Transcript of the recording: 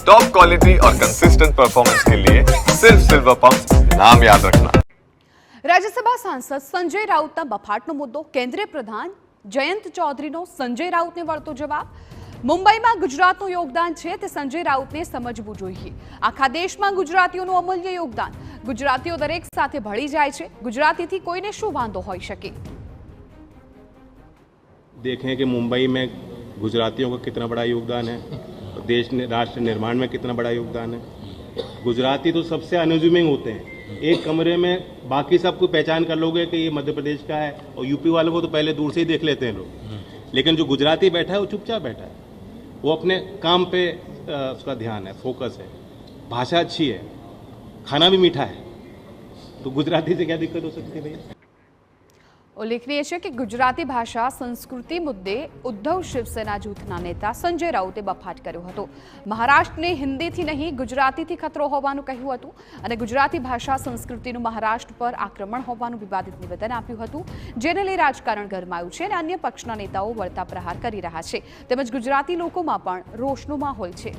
Top quality और consistent performance के लिए सिर्फ सिल्वर पंप नाम याद रखना। રાજ્યસભા સાંસદ સંજય રાઉતના બફાટનો મુદ્દો, કેન્દ્રીય પ્રધાન જયંત ચૌધરીનો સંજય રાઉતને વળતો જવાબ। મુંબઈમાં ગુજરાતનું યોગદાન છે તે સંજય રાઉતને સમજવું જોઈએ। આખા દેશમાં ગુજરાતીઓનું અમૂલ્ય યોગદાન, ગુજરાતીઓ દરેક સાથે ભળી જાય છે, ગુજરાતીથી કોઈને શું વાંધો હોઈ શકે। देखें कि मुंबई में गुजरातियों का कितना बड़ा योगदान है, देश ने राष्ट्र निर्माण में कितना बड़ा योगदान है। गुजराती तो सबसे अनज्यूमिंग होते हैं, एक कमरे में बाकी सबको पहचान कर लोगे कि ये मध्य प्रदेश का है, और यूपी वालों को तो पहले दूर से ही देख लेते हैं लोग। लेकिन जो गुजराती बैठा है वो चुपचाप बैठा है, वो अपने काम पे उसका ध्यान है, फोकस है, भाषा अच्छी है, खाना भी मीठा है, तो गुजराती से क्या दिक्कत हो सकती है भैया। ઉલ્લેખનીય છે કે ગુજરાતી ભાષા સંસ્કૃતિ મુદ્દે ઉદ્ધવ શિવસેના જૂથના નેતા સંજય રાઉતે બફાટ કર્યો હતો। મહારાષ્ટ્રને હિન્દીથી નહીં ગુજરાતીથી ખતરો હોવાનું કહ્યું હતું અને ગુજરાતી ભાષા સંસ્કૃતિનું મહારાષ્ટ્ર પર આક્રમણ હોવાનું વિવાદિત નિવેદન આપ્યું હતું, જેને લઈ રાજકારણ ગરમાયું છે અને અન્ય પક્ષના નેતાઓ વળતા પ્રહાર કરી રહ્યા છે, તેમજ ગુજરાતી લોકોમાં પણ રોષનો માહોલ છે।